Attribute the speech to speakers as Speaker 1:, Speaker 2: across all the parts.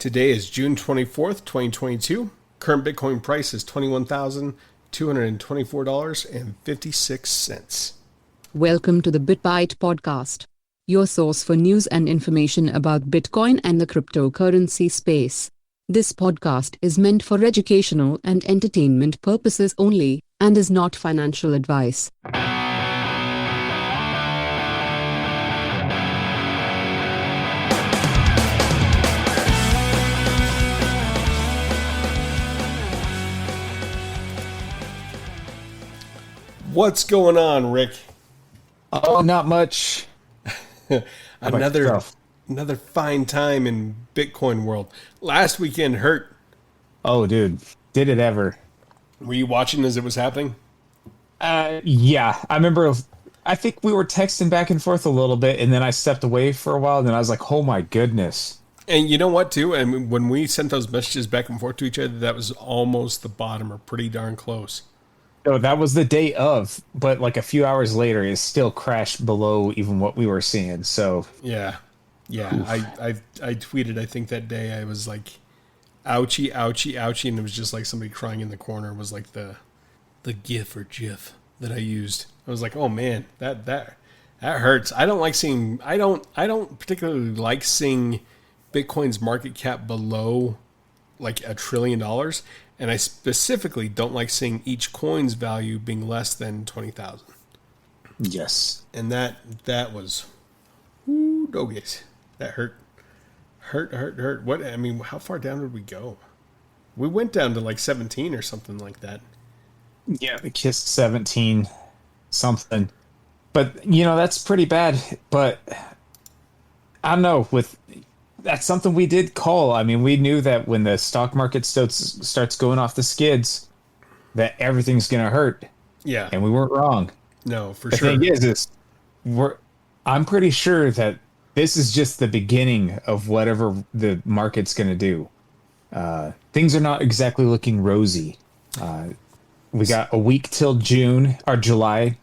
Speaker 1: Today is June 24th, 2022. Current Bitcoin price is $21,224.56.
Speaker 2: Welcome to the BitBite podcast, your source for news and information about Bitcoin and the cryptocurrency space. This podcast is meant for educational and entertainment purposes only and is not financial advice.
Speaker 1: What's going on, Rick?
Speaker 3: Oh, not much.
Speaker 1: Another fine time in Bitcoin world. Last weekend hurt.
Speaker 3: Oh, dude. Did it ever?
Speaker 1: Were you watching as it was happening?
Speaker 3: Yeah. I remember, I think we were texting back and forth a little bit, and then I stepped away for a while, and then I was like, oh my goodness.
Speaker 1: And you know what, too? I mean, when we sent those messages back and forth to each other, that was almost the bottom or pretty darn close.
Speaker 3: No, that was the day of, but like a few hours later, it still crashed below even what we were seeing. So
Speaker 1: Yeah. I tweeted, I think that day, I was like, ouchie, ouchie, ouchie, and it was just like somebody crying in the corner. It was like the gif or gif that I used. I was like, oh man, that hurts. I don't particularly like seeing Bitcoin's market cap below like $1 trillion. And I specifically don't like seeing each coin's value being less than 20,000.
Speaker 3: yes.
Speaker 1: And that was, ooh, doggies. That hurt. What? I mean, how far down did we go? We went down to like 17 or something like that.
Speaker 3: Yeah, the Kiss 17 something. But, that's pretty bad. But I don't know, that's something we did call. I mean, we knew that when the stock market starts going off the skids, that everything's going to hurt.
Speaker 1: Yeah.
Speaker 3: And we weren't wrong.
Speaker 1: No, for
Speaker 3: The
Speaker 1: sure.
Speaker 3: thing is I'm pretty sure that this is just the beginning of whatever the market's going to do. Things are not exactly looking rosy. We got a week till June or July.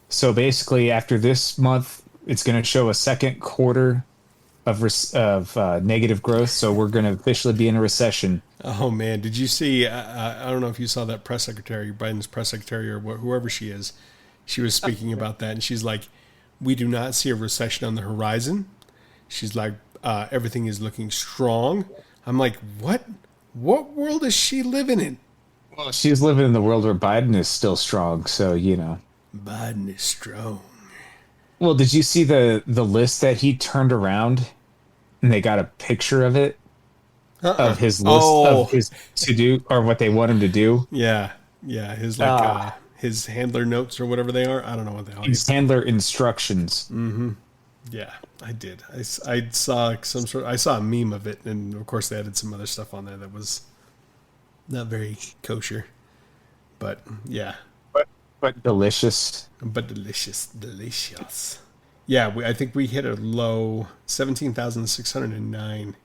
Speaker 3: So basically after this month, it's going to show a second quarter of negative growth, so we're going to officially be in a recession.
Speaker 1: Oh man, did you see? I don't know if you saw that press secretary, Biden's press secretary, or whoever she is. She was speaking about that, and she's like, "We do not see a recession on the horizon." She's like, "Everything is looking strong." I'm like, "What? What world is she living in?"
Speaker 3: Well, she's living in the world where Biden is still strong, so
Speaker 1: Biden is strong.
Speaker 3: Well, did you see the list that he turned around? And they got a picture of it, of his list of his to do or what they want him to do.
Speaker 1: Yeah. His his handler notes or whatever they are. I don't know what they are.
Speaker 3: His handler instructions.
Speaker 1: Mm-hmm. Yeah, I did. I saw I saw a meme of it, and of course they added some other stuff on there that was not very kosher, but yeah.
Speaker 3: But delicious.
Speaker 1: But delicious. Yeah, I think we hit a low 17,609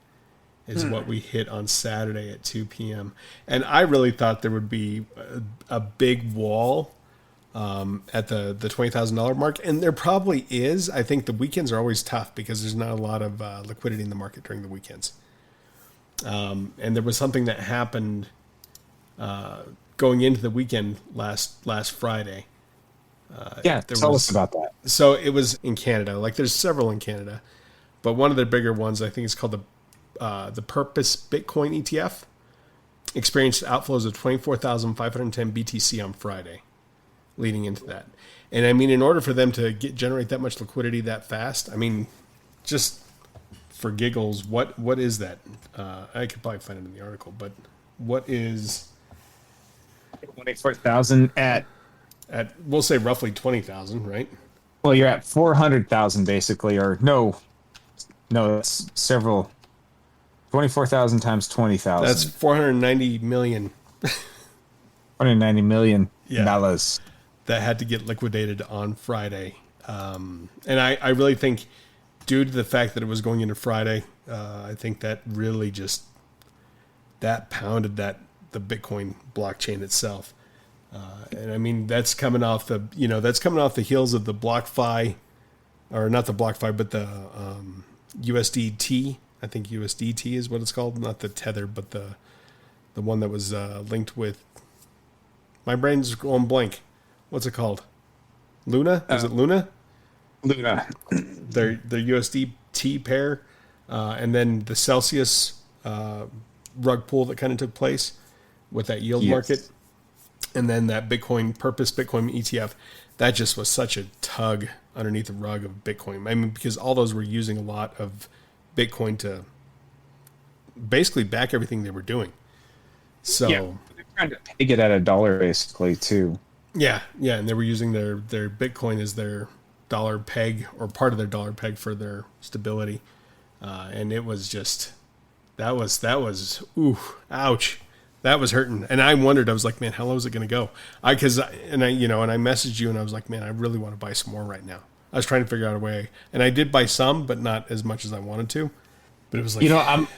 Speaker 1: is what we hit on Saturday at 2 p.m. And I really thought there would be a big wall at the $20,000 mark, and there probably is. I think the weekends are always tough because there's not a lot of liquidity in the market during the weekends. And there was something that happened going into the weekend last Friday.
Speaker 3: Tell us about that.
Speaker 1: So it was in Canada. Like there's several in Canada, but one of the bigger ones I think is called the Purpose Bitcoin ETF. Experienced outflows of 24,510 BTC on Friday, leading into that. And I mean, in order for them to generate that much liquidity that fast, I mean, just for giggles, what is that? I could probably find it in the article, but what is
Speaker 3: 24,000 at
Speaker 1: we'll say roughly 20,000, right?
Speaker 3: Well, you're at 400,000 basically, or no, it's several. 24,000 times 20,000.
Speaker 1: That's 490 million.
Speaker 3: 190 million
Speaker 1: Yeah.
Speaker 3: dollars
Speaker 1: That had to get liquidated on Friday. And I really think due to the fact that it was going into Friday, I think that really just that pounded the Bitcoin blockchain itself. And I mean, that's coming off the heels of the BlockFi, or not the BlockFi, but the USDT. I think USDT is what it's called, not the Tether, but the one that was linked with. My brain's going blank. What's it called? Luna? Is it Luna?
Speaker 3: Luna.
Speaker 1: Their USDT pair, and then the Celsius rug pull that kind of took place with that yield market, and then that Bitcoin ETF. That just was such a tug underneath the rug of Bitcoin. I mean, because all those were using a lot of Bitcoin to basically back everything they were doing. So
Speaker 3: they're trying to peg it at $1 basically too.
Speaker 1: Yeah, and they were using their Bitcoin as their dollar peg or part of their dollar peg for their stability, and it was just that was ooh, ouch, that was hurting. And I wondered, I was like, man, how low is it going to go? I messaged you and I was like, man, I really want to buy some more right now. I was trying to figure out a way, and I did buy some, but not as much as I wanted to. But it was like,
Speaker 3: I'm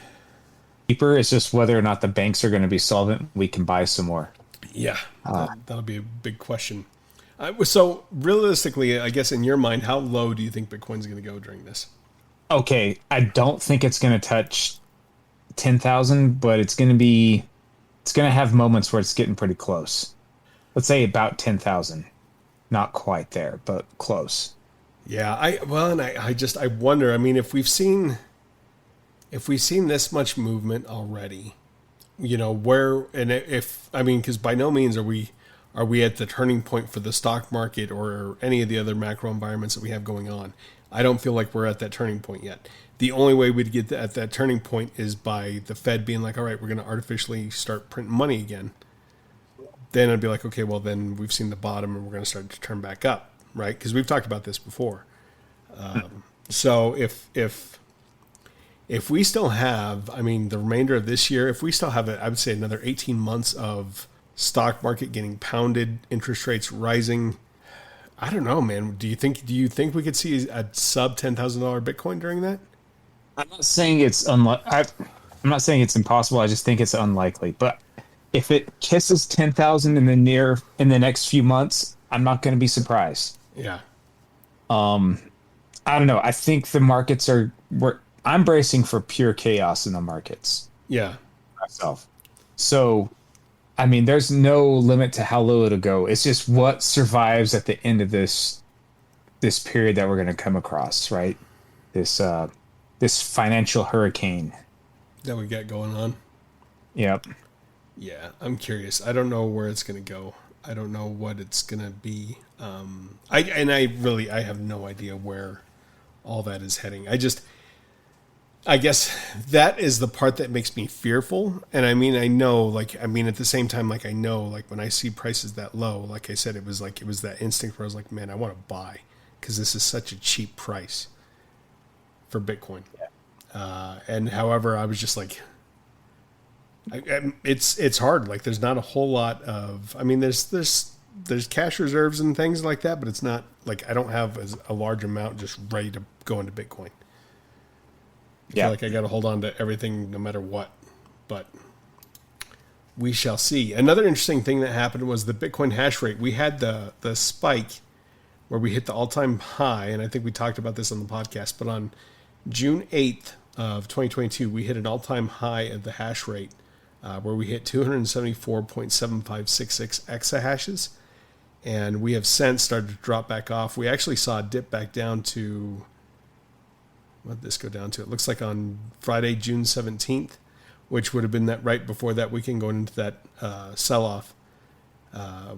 Speaker 3: cheaper. It's just whether or not the banks are going to be solvent. We can buy some more.
Speaker 1: Yeah, that'll be a big question. So realistically, I guess in your mind, how low do you think Bitcoin's going to go during this?
Speaker 3: Okay, I don't think it's going to touch 10,000, but it's going to have moments where it's getting pretty close. Let's say about 10,000. Not quite there, but close.
Speaker 1: Yeah, I wonder. I mean, if we've seen this much movement already, because by no means are we at the turning point for the stock market or any of the other macro environments that we have going on. I don't feel like we're at that turning point yet. The only way we'd get at that turning point is by the Fed being like, all right, we're going to artificially start printing money again. Then I'd be like, okay, well, then we've seen the bottom and we're going to start to turn back up, right? Because we've talked about this before. So if we still have, the remainder of this year, if we still have, I would say another 18 months of stock market getting pounded, interest rates rising, I don't know, man. Do you think we could see a sub $10,000 Bitcoin during that?
Speaker 3: I'm not saying it's I'm not saying it's impossible. I just think it's unlikely. But if it kisses 10,000 in the next few months, I'm not going to be surprised.
Speaker 1: Yeah.
Speaker 3: I don't know. I think the markets I'm bracing for pure chaos in the markets.
Speaker 1: Yeah.
Speaker 3: Myself. So, there's no limit to how low it'll go. It's just what survives at the end of this period that we're going to come across, right? This financial hurricane
Speaker 1: that we got going on.
Speaker 3: Yep.
Speaker 1: Yeah, I'm curious. I don't know where it's going to go. I don't know what it's going to be. I have no idea where all that is heading. I guess that is the part that makes me fearful. And I know, at the same time, I know, when I see prices that low, like I said, it was that instinct where I was like, man, I want to buy because this is such a cheap price for Bitcoin. Yeah. And however, I was just like, it's hard. There's not a whole lot of, there's cash reserves and things like that, but it's not I don't have a large amount just ready to go into Bitcoin. I feel like I got to hold on to everything no matter what, but we shall see. Another interesting thing that happened was the Bitcoin hash rate. We had the spike where we hit the all-time high, and I think we talked about this on the podcast, but on June 8th of 2022, we hit an all-time high of the hash rate where we hit 274.7566 exahashes, and we have since started to drop back off. We actually saw a dip back down to... What did this go down to? It looks like on Friday, June 17th, which would have been that right before that weekend going into that sell-off.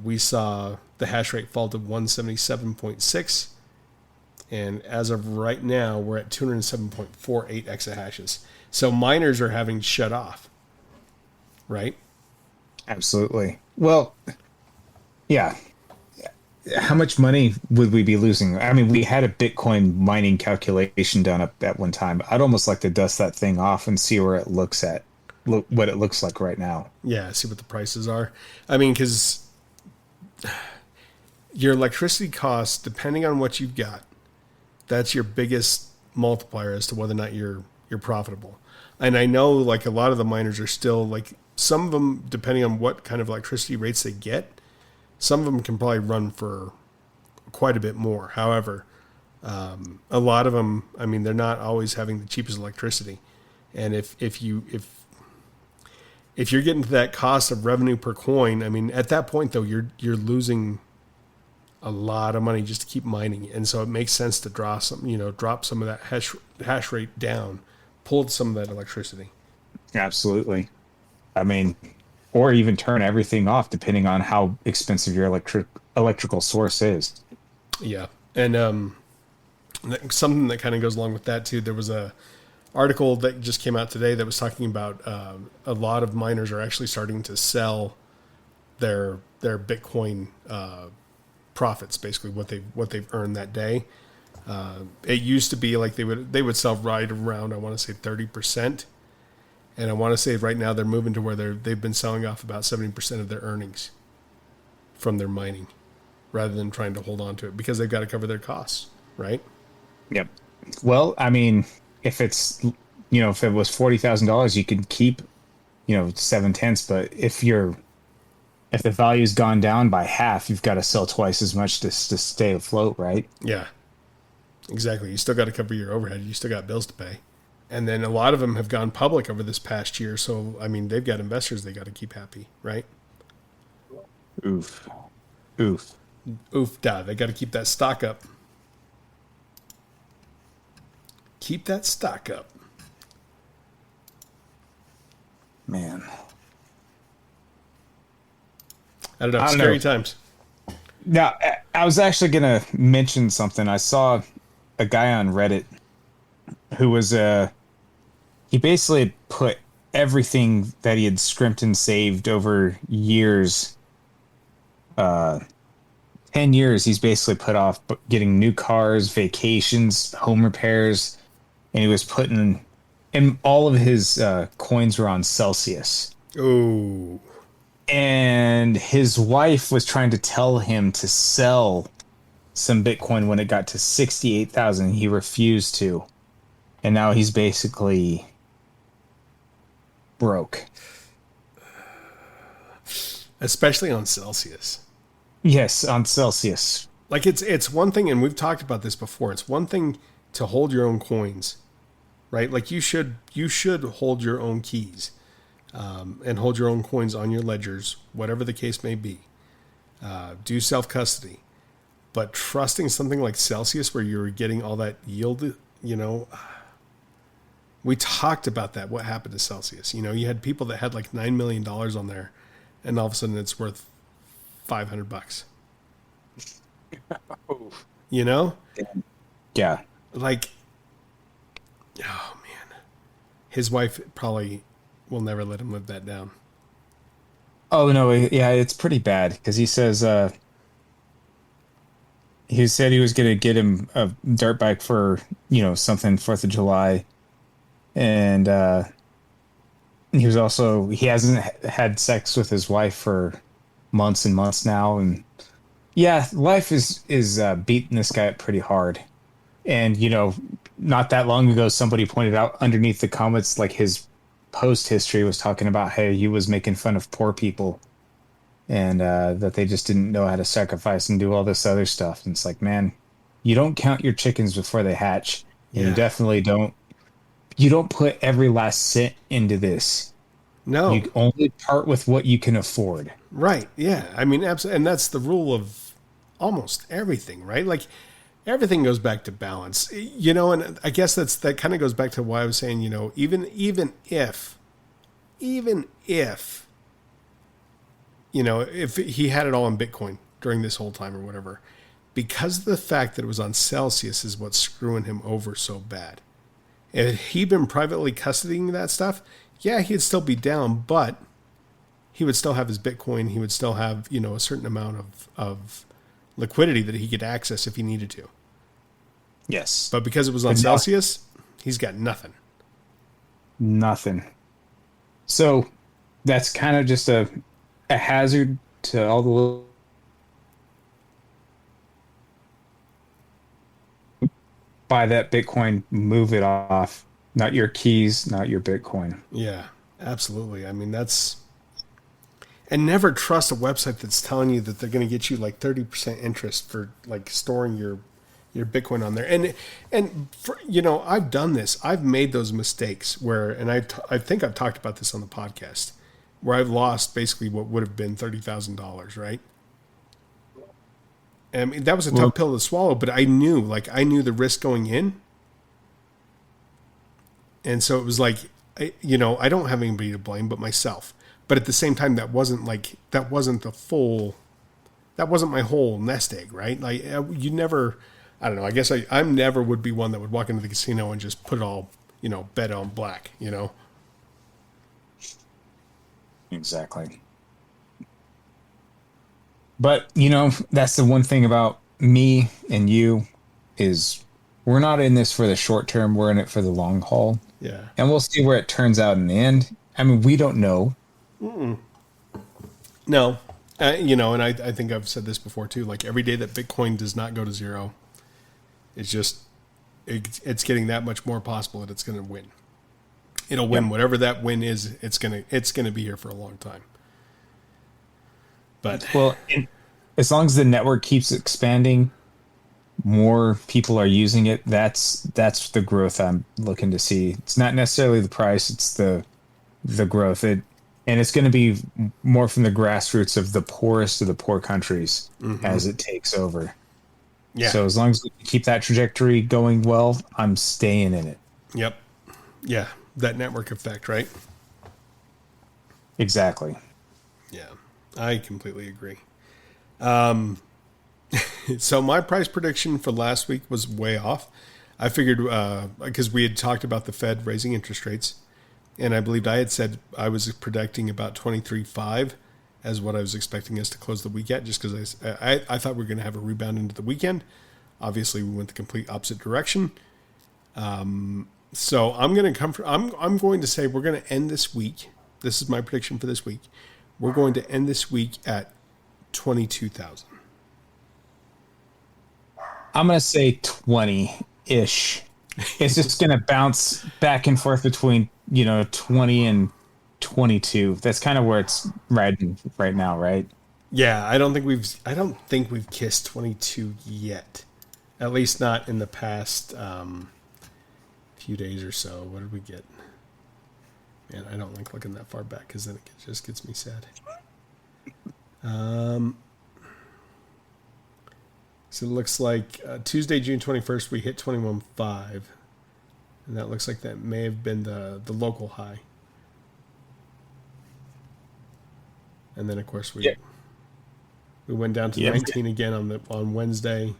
Speaker 1: We saw the hash rate fall to 177.6. And as of right now, we're at 207.48 exahashes. So miners are having shut off, right?
Speaker 3: Absolutely. Well, yeah. How much money would we be losing? We had a Bitcoin mining calculation done up at one time. I'd almost like to dust that thing off and see where it looks what it looks like right now.
Speaker 1: Yeah, see what the prices are. Because your electricity costs, depending on what you've got, that's your biggest multiplier as to whether or not you're profitable. And I know a lot of the miners are still some of them, depending on what kind of electricity rates they get, some of them can probably run for quite a bit more. However, a lot of them, they're not always having the cheapest electricity. And if you're getting to that cost of revenue per coin, I mean, at that point though, you're losing a lot of money just to keep mining. And so it makes sense to drop some of that hash rate down, pull some of that electricity.
Speaker 3: Absolutely. I mean, or even turn everything off depending on how expensive your electrical source is.
Speaker 1: Yeah. And something that kind of goes along with that too. There was a article that just came out today that was talking about a lot of miners are actually starting to sell their Bitcoin profits, basically what they've earned that day. It used to be like they would sell right around, I want to say 30%, and I want to say right now they're moving to where they've been selling off about 70% of their earnings from their mining, rather than trying to hold on to it because they've got to cover their costs, right?
Speaker 3: Yep. Well, I mean, if it's, if it was $40,000, you could keep, 7/10. But if the value's gone down by half, you've got to sell twice as much to stay afloat, right?
Speaker 1: Yeah, exactly. You still got to cover your overhead. You still got bills to pay. And then a lot of them have gone public over this past year. So, I mean, they've got investors they got to keep happy, right?
Speaker 3: Oof. Oof.
Speaker 1: Oof, da. They got to keep that stock up. Keep that stock up.
Speaker 3: Man.
Speaker 1: I don't know.
Speaker 3: I don't
Speaker 1: Scary
Speaker 3: know.
Speaker 1: times.
Speaker 3: Now, I was actually going to mention something. I saw a guy on Reddit who was he basically put everything that he had scrimped and saved over years, 10 years, he's basically put off getting new cars, vacations, home repairs, and he was putting, and all of his coins were on Celsius.
Speaker 1: Oh.
Speaker 3: And his wife was trying to tell him to sell some Bitcoin when it got to 68,000. He refused to. And now he's basically broke.
Speaker 1: Especially on Celsius.
Speaker 3: Yes, on Celsius.
Speaker 1: Like it's one thing, and we've talked about this before. It's one thing to hold your own coins, right? Like you should hold your own keys, and hold your own coins on your ledgers, whatever the case may be. Do self custody, but trusting something like Celsius where you're getting all that yield, we talked about that. What happened to Celsius? You had people that had like $9 million on there, and all of a sudden it's worth $500. You know?
Speaker 3: Yeah.
Speaker 1: Like, oh man, his wife probably will never let him live that down.
Speaker 3: Oh no, yeah, it's pretty bad because he says he said he was gonna get him a dirt bike for something 4th of July, and he hasn't had sex with his wife for months and months now, and yeah, life is beating this guy up pretty hard. And not that long ago, somebody pointed out underneath the comments, like his post history was talking about how he was making fun of poor people, and that they just didn't know how to sacrifice and do all this other stuff. And it's like, man, you don't count your chickens before they hatch. And
Speaker 1: Yeah.
Speaker 3: you definitely don't. You don't put every last cent into this.
Speaker 1: No.
Speaker 3: You only part with what you can afford.
Speaker 1: Right. Yeah. I mean, absolutely. And that's the rule of almost everything, right? Like everything goes back to balance, and I guess that kind of goes back to why I was saying, even if, if he had it all in Bitcoin during this whole time or whatever, because of the fact that it was on Celsius is what's screwing him over so bad. If he'd been privately custodying that stuff, yeah, he'd still be down, but he would still have his Bitcoin. He would still have, a certain amount of liquidity that he could access if he needed to.
Speaker 3: Yes.
Speaker 1: But because it was on Celsius, he's got nothing.
Speaker 3: Nothing. So that's kind of just a hazard to all the little. Buy that Bitcoin, move it off. Not your keys, not your Bitcoin.
Speaker 1: Yeah, absolutely. I mean, and never trust a website that's telling you that they're going to get you like 30% interest for like storing your your Bitcoin on there. And for, I've done this. I've made those mistakes where, and I think I've talked about this on the podcast, where I've lost basically what would have been $30,000, right? And I mean, that was a
Speaker 3: Well,
Speaker 1: tough pill to swallow, but I knew the risk going in, and so it was like, I don't have anybody to blame but myself. But at the same time, that wasn't my whole nest egg, right? Like you never, I don't know. I guess I never would be one that would walk into the casino and just put it all, bet on black,
Speaker 3: exactly. But that's the one thing about me and you is we're not in this for the short term. We're in it for the long haul,
Speaker 1: Yeah.
Speaker 3: and we'll see where it turns out in the end. I mean, we don't know.
Speaker 1: No, and I think I've said this before too. Like every day that Bitcoin does not go to zero, it's just it's getting that much more possible that it's going to win. It'll win whatever that win is. It's gonna be here for a long time. But
Speaker 3: Well, as long as the network keeps expanding, more people are using it. That's the growth I'm looking to see. It's not necessarily the price; it's the growth. And it's going to be more from the grassroots of the poorest of the poor countries as it takes over.
Speaker 1: yeah,
Speaker 3: So as long as we keep that trajectory going well, I'm staying in it.
Speaker 1: yep, yeah, that network effect, right?
Speaker 3: Exactly.
Speaker 1: Yeah, I completely agree. So my price prediction for last week was way off. I figured because we had talked about the Fed raising interest rates, and I believed I had said I was predicting about 23.5 as what I was expecting us to close the week at, just because I thought we were going to have a rebound into the weekend. Obviously, we went the complete opposite direction. So I'm going to I'm going to say we're going to end this week. This is my prediction for this week. We're going to end this week at 22,000.
Speaker 3: I'm going to say 20-ish. It's just going to bounce back and forth between, 20 and 22. That's kind of where it's riding right now, right?
Speaker 1: Yeah, I don't think we've kissed 22 yet. At least not in the past few days or so. What did we get? Man, I don't like looking that far back because then it just gets me sad. So it looks like Tuesday, June 21st, we hit 21.5. And that looks like that may have been the local high. And then, of course, we went down to 19 again on Wednesday.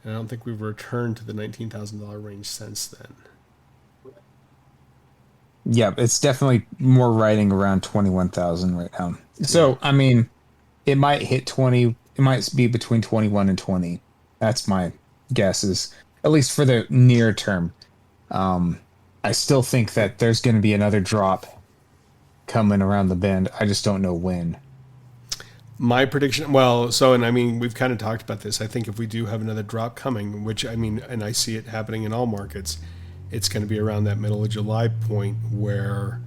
Speaker 1: And I don't think we've returned to the $19,000 range since then.
Speaker 3: Yeah, it's definitely more riding around 21,000 right now. So, I mean, it might hit 20. It might be between 21 and 20. That's my guesses, at least for the near term. I still think that there's going to be another drop coming around the bend. I just don't know when.
Speaker 1: My prediction, and I mean, we've kind of talked about this. I think if we do have another drop coming, which I mean, and I see it happening in all markets, it's going to be around that middle of July point where,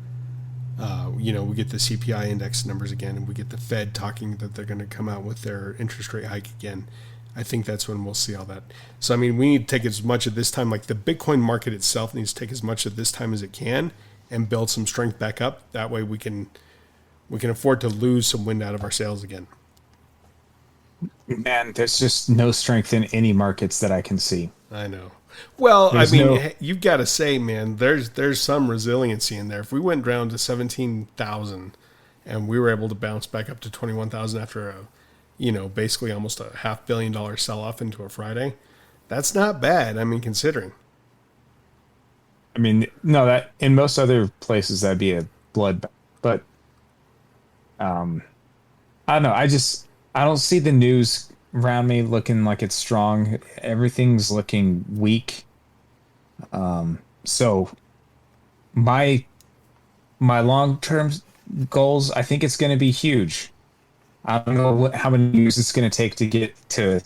Speaker 1: we get the CPI index numbers again, and we get the Fed talking that they're going to come out with their interest rate hike again. I think that's when we'll see all that. So, I mean, we need to take as much of this time, like the Bitcoin market itself needs to take as much of this time as it can and build some strength back up. That way we can afford to lose some wind out of our sails again.
Speaker 3: Man, there's just no strength in any markets that I can see.
Speaker 1: I know. Well, you've got to say, man, there's some resiliency in there. If we went down to 17,000 and we were able to bounce back up to 21,000 after basically almost a $500 million sell-off into a Friday, that's not bad. I mean, considering.
Speaker 3: I mean, no, that in most other places that'd be a bloodbath. But I don't know. I don't see the news around me looking like it's strong. Everything's looking weak. So my long-term goals, I think it's going to be huge. I don't know how many years it's going to take to get to,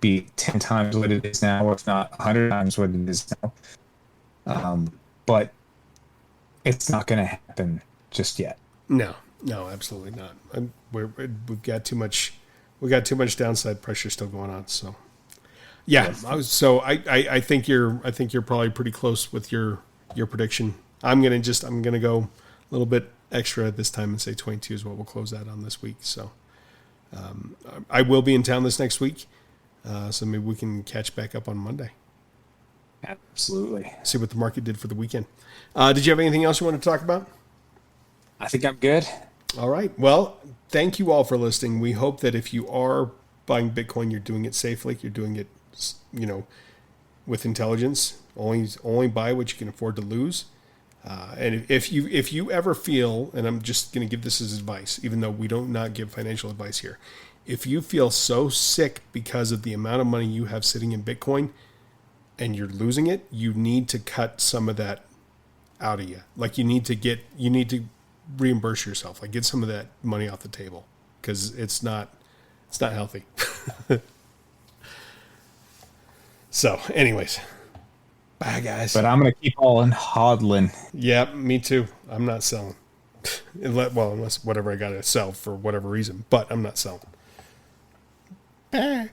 Speaker 3: be 10 times what it is now, or if not 100 times what it is now. But it's not going to happen just yet.
Speaker 1: No, absolutely not. We've got too much downside pressure still going on. So, Yeah, I think you're probably pretty close with your prediction. I'm gonna go a little bit extra this time and say 22 is what we'll close out on this week. So I will be in town this next week, so maybe we can catch back up on Monday.
Speaker 3: Absolutely.
Speaker 1: See what the market did for the weekend. Did you have anything else you want to talk about?
Speaker 3: I think I'm good.
Speaker 1: All right. Well, thank you all for listening. We hope that if you are buying Bitcoin, you're doing it safely. You're doing it, with intelligence. Only buy what you can afford to lose. And if you ever feel, and I'm just going to give this as advice, even though we don't not give financial advice here, if you feel so sick because of the amount of money you have sitting in Bitcoin and you're losing it, you need to cut some of that out of you. Like you need to reimburse yourself. Like get some of that money off the table because it's not healthy. So, anyways, bye guys.
Speaker 3: But I'm gonna keep on hodling.
Speaker 1: Yeah, me too. I'm not selling. Unless whatever I got to sell for whatever reason, but I'm not selling. Bye.